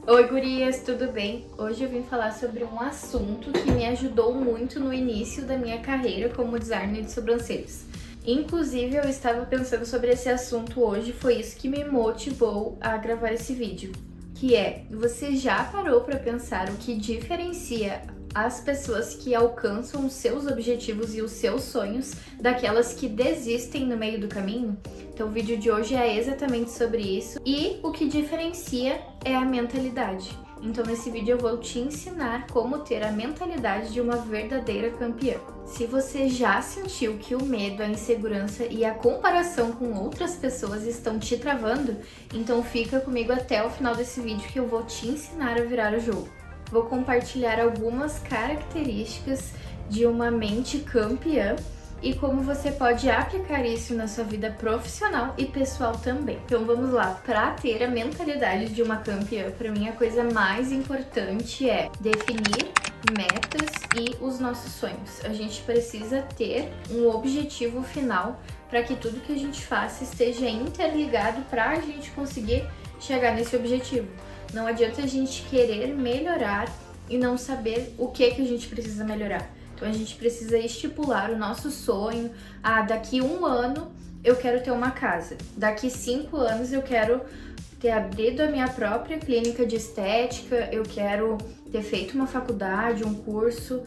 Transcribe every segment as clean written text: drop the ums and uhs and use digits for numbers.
Oi, gurias, tudo bem? Hoje eu vim falar sobre um assunto que me ajudou muito no início da minha carreira como designer de sobrancelhas. Inclusive, eu estava pensando sobre esse assunto hoje, foi isso que me motivou a gravar esse vídeo. Que é, você já parou para pensar o que diferencia as pessoas que alcançam os seus objetivos e os seus sonhos daquelas que desistem no meio do caminho? Então o vídeo de hoje é exatamente sobre isso e o que diferencia é a mentalidade. Então nesse vídeo eu vou te ensinar como ter a mentalidade de uma verdadeira campeã. Se você já sentiu que o medo, a insegurança e a comparação com outras pessoas estão te travando, então fica comigo até o final desse vídeo que eu vou te ensinar a virar o jogo. Vou compartilhar algumas características de uma mente campeã e como você pode aplicar isso na sua vida profissional e pessoal também. Então vamos lá, para ter a mentalidade de uma campeã, para mim a coisa mais importante é definir metas e os nossos sonhos. A gente precisa ter um objetivo final para que tudo que a gente faça esteja interligado para a gente conseguir chegar nesse objetivo. Não adianta a gente querer melhorar e não saber o que a gente precisa melhorar. Então a gente precisa estipular o nosso sonho. Daqui 1 ano eu quero ter uma casa. Daqui 5 anos eu quero ter abrido a minha própria clínica de estética. Eu quero ter feito uma faculdade, um curso.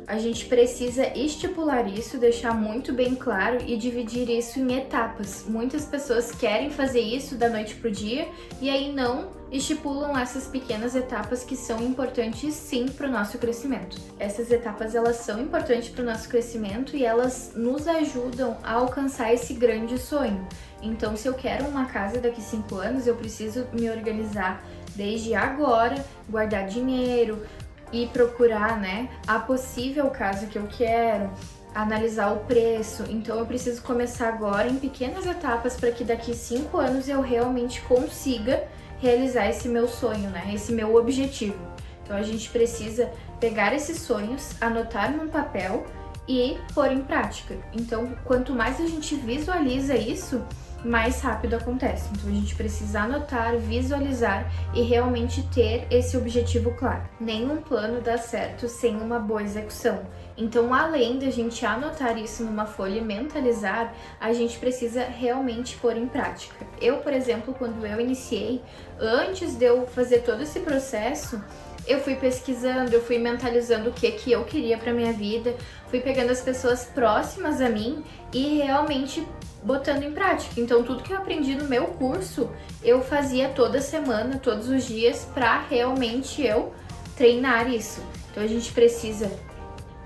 A gente precisa estipular isso, deixar muito bem claro e dividir isso em etapas. Muitas pessoas querem fazer isso da noite pro dia e aí não estipulam essas pequenas etapas que são importantes sim para o nosso crescimento. Essas etapas elas são importantes para o nosso crescimento e elas nos ajudam a alcançar esse grande sonho. Então, se eu quero uma casa daqui 5 anos, eu preciso me organizar desde agora, guardar dinheiro e procurar, a possível casa que eu quero, analisar o preço. Então eu preciso começar agora em pequenas etapas para que daqui 5 anos eu realmente consiga realizar esse meu sonho, esse meu objetivo. Então a gente precisa pegar esses sonhos, anotar num papel e pôr em prática. Então quanto mais a gente visualiza isso, mais rápido acontece. Então a gente precisa anotar, visualizar e realmente ter esse objetivo claro. Nenhum plano dá certo sem uma boa execução. Então, além da gente anotar isso numa folha e mentalizar, a gente precisa realmente pôr em prática. Eu, por exemplo, quando eu iniciei, antes de eu fazer todo esse processo, eu fui pesquisando, eu fui mentalizando o que eu queria para minha vida, fui pegando as pessoas próximas a mim e realmente botando em prática. Então tudo que eu aprendi no meu curso, eu fazia toda semana, todos os dias, para realmente eu treinar isso. Então a gente precisa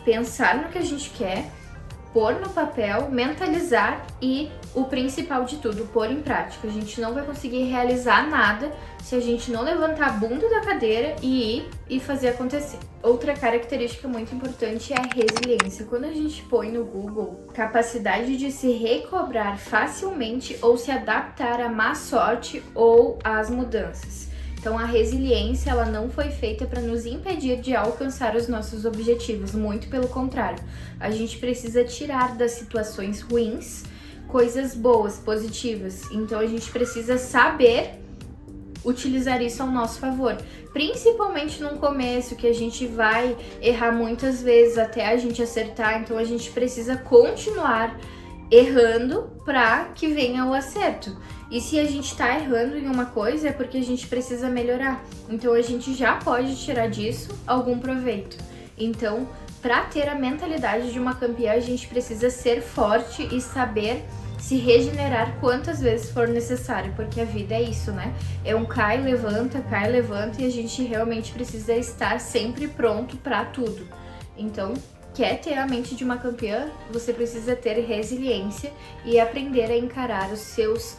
pensar no que a gente quer, pôr no papel, mentalizar e o principal de tudo, pôr em prática. A gente não vai conseguir realizar nada se a gente não levantar a bunda da cadeira e ir e fazer acontecer. Outra característica muito importante é a resiliência. Quando a gente põe no Google capacidade de se recobrar facilmente ou se adaptar à má sorte ou às mudanças. Então a resiliência ela não foi feita para nos impedir de alcançar os nossos objetivos, muito pelo contrário. A gente precisa tirar das situações ruins coisas boas, positivas. Então a gente precisa saber utilizar isso ao nosso favor, principalmente no começo, que a gente vai errar muitas vezes até a gente acertar. Então a gente precisa continuar errando para que venha o acerto. E se a gente tá errando em uma coisa é porque a gente precisa melhorar. Então a gente já pode tirar disso algum proveito. Então, para ter a mentalidade de uma campeã, a gente precisa ser forte e saber se regenerar quantas vezes for necessário, porque a vida é isso, É um cai, levanta e a gente realmente precisa estar sempre pronto para tudo. Então, quer ter a mente de uma campeã, você precisa ter resiliência e aprender a encarar os seus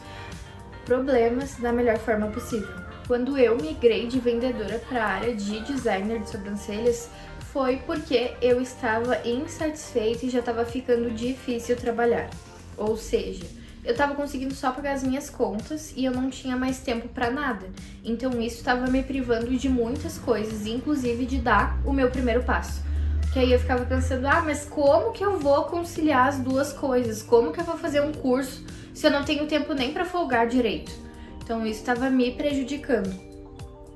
problemas da melhor forma possível. Quando eu migrei de vendedora para a área de designer de sobrancelhas, foi porque eu estava insatisfeita e já estava ficando difícil trabalhar. Ou seja, eu estava conseguindo só pagar as minhas contas e eu não tinha mais tempo para nada. Então isso estava me privando de muitas coisas, inclusive de dar o meu primeiro passo. Que aí eu ficava pensando, mas como que eu vou conciliar as duas coisas? Como que eu vou fazer um curso se eu não tenho tempo nem para folgar direito? Então isso estava me prejudicando.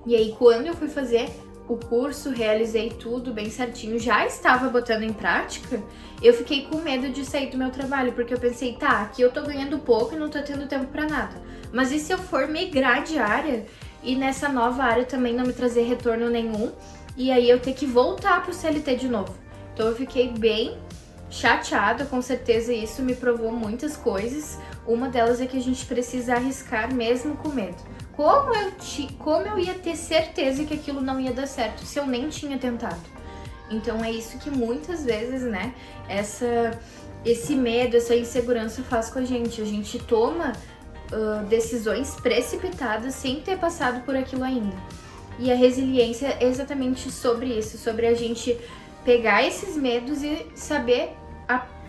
E aí, quando eu fui fazer o curso, realizei tudo bem certinho, já estava botando em prática, eu fiquei com medo de sair do meu trabalho, porque eu pensei, tá, aqui eu tô ganhando pouco e não tô tendo tempo pra nada. Mas e se eu for migrar de área e nessa nova área também não me trazer retorno nenhum, e aí eu ter que voltar pro CLT de novo? Então eu fiquei bem chateada, com certeza isso me provou muitas coisas. Uma delas é que a gente precisa arriscar mesmo com medo. Como eu ia ter certeza que aquilo não ia dar certo se eu nem tinha tentado? Então é isso que muitas vezes, né, esse medo, essa insegurança faz com a gente. A gente toma decisões precipitadas sem ter passado por aquilo ainda. E a resiliência é exatamente sobre isso, sobre a gente pegar esses medos e saber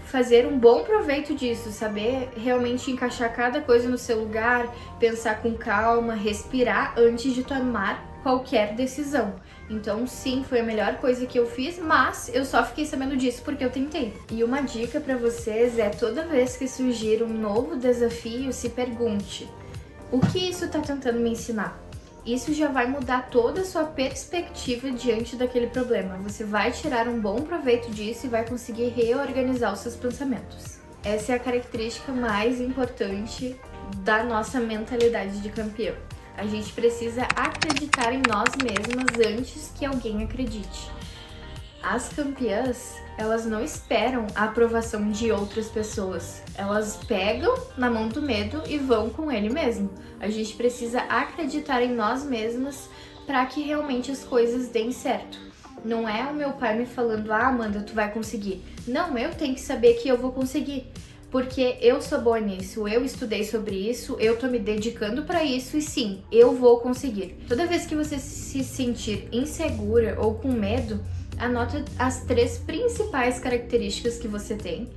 fazer um bom proveito disso, saber realmente encaixar cada coisa no seu lugar, pensar com calma, respirar antes de tomar qualquer decisão. Então sim, foi a melhor coisa que eu fiz, mas eu só fiquei sabendo disso porque eu tentei. E uma dica pra vocês é, toda vez que surgir um novo desafio, se pergunte: o que isso tá tentando me ensinar? Isso já vai mudar toda a sua perspectiva diante daquele problema. Você vai tirar um bom proveito disso e vai conseguir reorganizar os seus pensamentos. Essa é a característica mais importante da nossa mentalidade de campeão. A gente precisa acreditar em nós mesmas antes que alguém acredite. As campeãs, elas não esperam a aprovação de outras pessoas. Elas pegam na mão do medo e vão com ele mesmo. A gente precisa acreditar em nós mesmas para que realmente as coisas deem certo. Não é o meu pai me falando, Amanda, tu vai conseguir. Não, eu tenho que saber que eu vou conseguir. Porque eu sou boa nisso, eu estudei sobre isso, eu tô me dedicando para isso e sim, eu vou conseguir. Toda vez que você se sentir insegura ou com medo, anota as 3 principais características que você tem,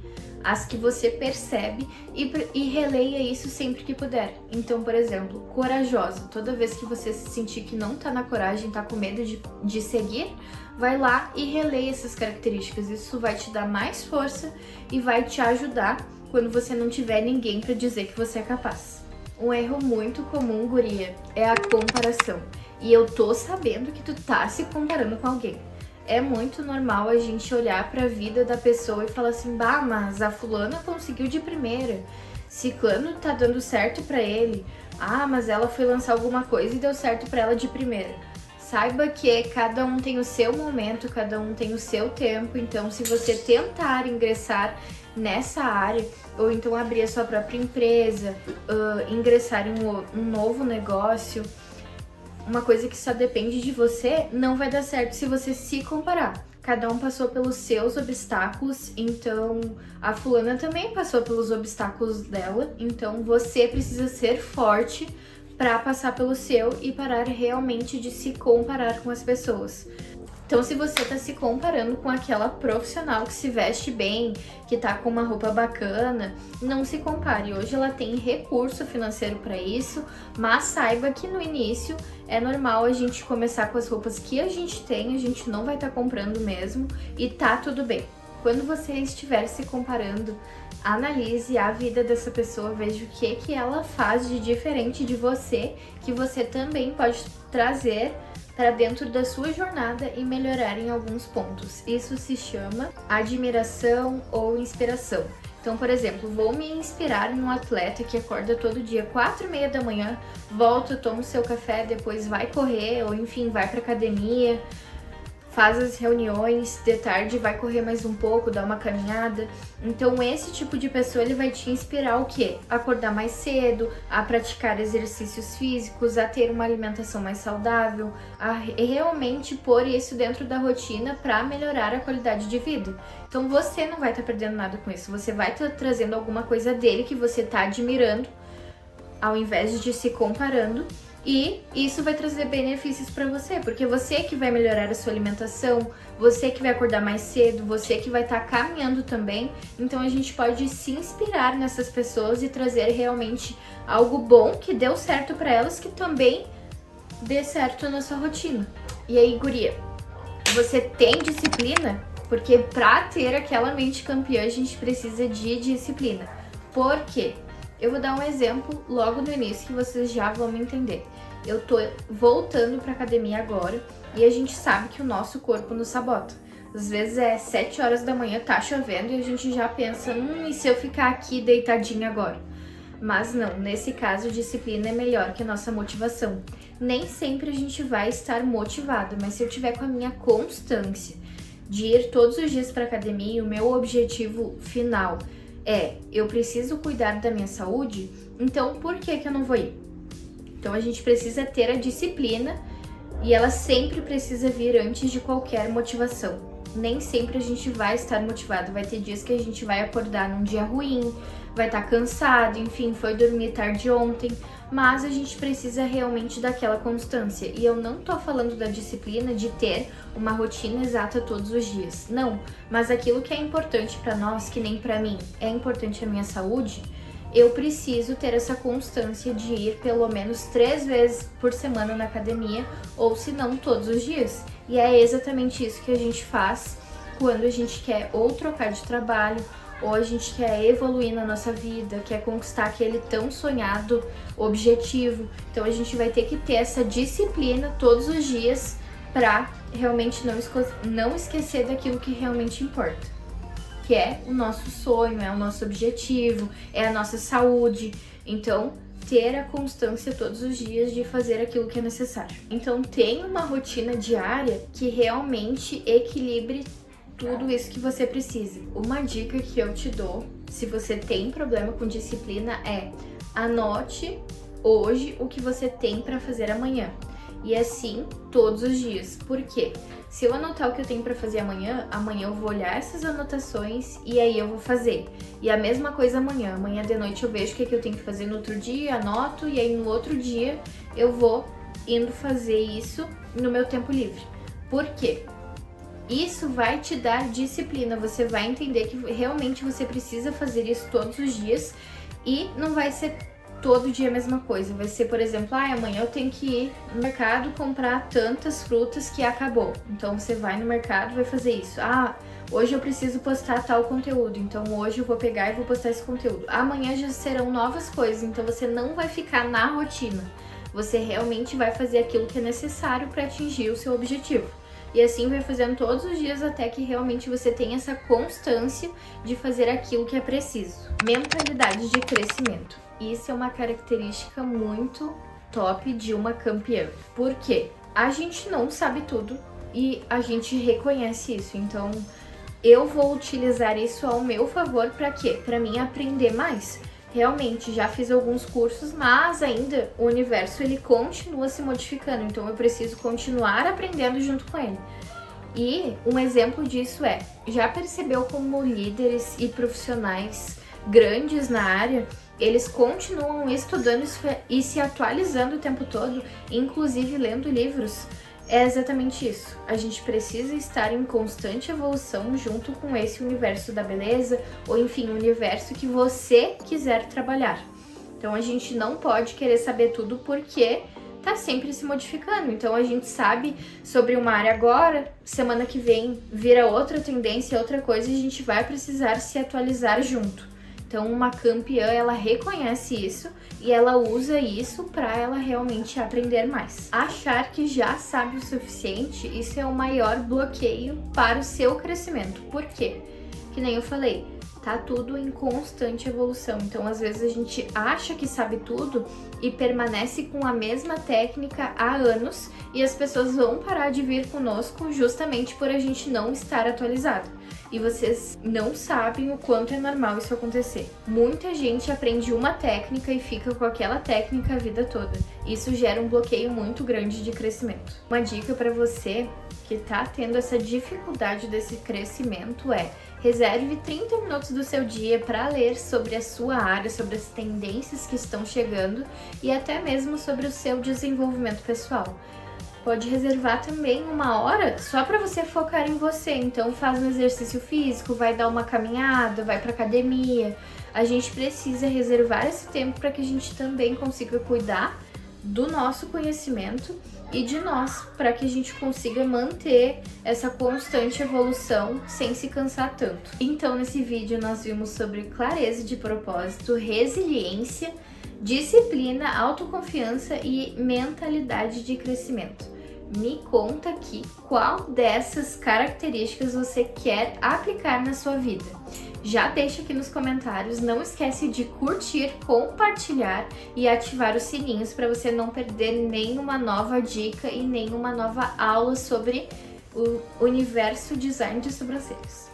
as que você percebe e releia isso sempre que puder. Então, por exemplo, corajosa. Toda vez que você se sentir que não tá na coragem, tá com medo de seguir, vai lá e releia essas características. Isso vai te dar mais força e vai te ajudar quando você não tiver ninguém pra dizer que você é capaz. Um erro muito comum, guria, é a comparação. E eu tô sabendo que tu tá se comparando com alguém. É muito normal a gente olhar pra vida da pessoa e falar assim, bah, mas a fulana conseguiu de primeira, ciclano tá dando certo pra ele, ah, mas ela foi lançar alguma coisa e deu certo pra ela de primeira. Saiba que cada um tem o seu momento, cada um tem o seu tempo, então se você tentar ingressar nessa área, ou então abrir a sua própria empresa, ingressar em um novo negócio, uma coisa que só depende de você, não vai dar certo se você se comparar. Cada um passou pelos seus obstáculos, então a fulana também passou pelos obstáculos dela, então você precisa ser forte para passar pelo seu e parar realmente de se comparar com as pessoas. Então, se você tá se comparando com aquela profissional que se veste bem, que tá com uma roupa bacana, não se compare. Hoje ela tem recurso financeiro para isso, mas saiba que no início é normal a gente começar com as roupas que a gente tem, a gente não vai estar comprando mesmo e tá tudo bem. Quando você estiver se comparando, analise a vida dessa pessoa, veja o que ela faz de diferente de você, que você também pode trazer para dentro da sua jornada e melhorar em alguns pontos. Isso se chama admiração ou inspiração. Então, por exemplo, vou me inspirar em um atleta que acorda todo dia 4h30 da manhã, volta, toma o seu café, depois vai correr, ou enfim, vai para academia, faz as reuniões, de tarde vai correr mais um pouco, dá uma caminhada. Então esse tipo de pessoa ele vai te inspirar o quê? Acordar mais cedo, a praticar exercícios físicos, a ter uma alimentação mais saudável, a realmente pôr isso dentro da rotina para melhorar a qualidade de vida. Então você não vai estar perdendo nada com isso, você vai estar trazendo alguma coisa dele que você está admirando, ao invés de se comparando. E isso vai trazer benefícios para você, porque você que vai melhorar a sua alimentação, você que vai acordar mais cedo, você que vai estar caminhando também. Então a gente pode se inspirar nessas pessoas e trazer realmente algo bom que deu certo para elas, que também dê certo na sua rotina. E aí, guria, você tem disciplina? Porque para ter aquela mente campeã a gente precisa de disciplina. Por quê? Eu vou dar um exemplo logo no início que vocês já vão me entender. Eu tô voltando pra academia agora e a gente sabe que o nosso corpo nos sabota. Às vezes é 7 horas da manhã, tá chovendo e a gente já pensa, e se eu ficar aqui deitadinha agora? Mas não, nesse caso, disciplina é melhor que a nossa motivação. Nem sempre a gente vai estar motivado, mas se eu tiver com a minha constância de ir todos os dias para academia, e o meu objetivo final é eu preciso cuidar da minha saúde, então por que eu não vou ir? Então a gente precisa ter a disciplina e ela sempre precisa vir antes de qualquer motivação. Nem sempre a gente vai estar motivado, vai ter dias que a gente vai acordar num dia ruim, vai estar cansado, enfim, foi dormir tarde ontem, mas a gente precisa realmente daquela constância. E eu não tô falando da disciplina de ter uma rotina exata todos os dias, não, mas aquilo que é importante para nós, que nem para mim, é importante a minha saúde, eu preciso ter essa constância de ir pelo menos 3 vezes por semana na academia, ou se não, todos os dias. E é exatamente isso que a gente faz quando a gente quer ou trocar de trabalho, ou a gente quer evoluir na nossa vida, quer conquistar aquele tão sonhado objetivo. Então a gente vai ter que ter essa disciplina todos os dias para realmente não esquecer daquilo que realmente importa, que é o nosso sonho, é o nosso objetivo, é a nossa saúde. Então, ter a constância todos os dias de fazer aquilo que é necessário. Então, tenha uma rotina diária que realmente equilibre tudo isso que você precisa. Uma dica que eu te dou, se você tem problema com disciplina, é anote hoje o que você tem para fazer amanhã. E assim, todos os dias. Por quê? Se eu anotar o que eu tenho para fazer amanhã eu vou olhar essas anotações e aí eu vou fazer. E a mesma coisa amanhã de noite eu vejo o que eu tenho que fazer no outro dia, anoto e aí no outro dia eu vou indo fazer isso no meu tempo livre. Por quê? Isso vai te dar disciplina, você vai entender que realmente você precisa fazer isso todos os dias e não vai ser todo dia a mesma coisa. Vai ser, por exemplo, amanhã eu tenho que ir no mercado comprar tantas frutas que acabou. Então você vai no mercado e vai fazer isso. Hoje eu preciso postar tal conteúdo, então hoje eu vou pegar e vou postar esse conteúdo. Amanhã já serão novas coisas, então você não vai ficar na rotina. Você realmente vai fazer aquilo que é necessário para atingir o seu objetivo. E assim vai fazendo todos os dias até que realmente você tenha essa constância de fazer aquilo que é preciso. Mentalidade de crescimento. Isso é uma característica muito top de uma campeã. Por quê? A gente não sabe tudo e a gente reconhece isso. Então, eu vou utilizar isso ao meu favor para quê? Para mim aprender mais. Realmente, já fiz alguns cursos, mas ainda o universo ele continua se modificando, então eu preciso continuar aprendendo junto com ele. E um exemplo disso já percebeu como líderes e profissionais grandes na área, eles continuam estudando e se atualizando o tempo todo, inclusive lendo livros? É exatamente isso. A gente precisa estar em constante evolução junto com esse universo da beleza, ou enfim, o universo que você quiser trabalhar. Então a gente não pode querer saber tudo porque tá sempre se modificando. Então a gente sabe sobre uma área agora, semana que vem vira outra tendência, outra coisa, e a gente vai precisar se atualizar junto. Então uma campeã, ela reconhece isso e ela usa isso para ela realmente aprender mais. Achar que já sabe o suficiente, isso é o maior bloqueio para o seu crescimento. Por quê? Que nem eu falei, tá tudo em constante evolução. Então às vezes a gente acha que sabe tudo e permanece com a mesma técnica há anos e as pessoas vão parar de vir conosco justamente por a gente não estar atualizado. E vocês não sabem o quanto é normal isso acontecer. Muita gente aprende uma técnica e fica com aquela técnica a vida toda. Isso gera um bloqueio muito grande de crescimento. Uma dica para você que tá tendo essa dificuldade desse crescimento reserve 30 minutos do seu dia para ler sobre a sua área, sobre as tendências que estão chegando e até mesmo sobre o seu desenvolvimento pessoal. Pode reservar também 1 hora só para você focar em você. Então faz um exercício físico, vai dar uma caminhada, vai para academia. A gente precisa reservar esse tempo para que a gente também consiga cuidar do nosso conhecimento e de nós, para que a gente consiga manter essa constante evolução sem se cansar tanto. Então nesse vídeo nós vimos sobre clareza de propósito, resiliência, disciplina, autoconfiança e mentalidade de crescimento. Me conta aqui qual dessas características você quer aplicar na sua vida. Já deixa aqui nos comentários, não esquece de curtir, compartilhar e ativar os sininhos para você não perder nenhuma nova dica e nenhuma nova aula sobre o universo design de sobrancelhas.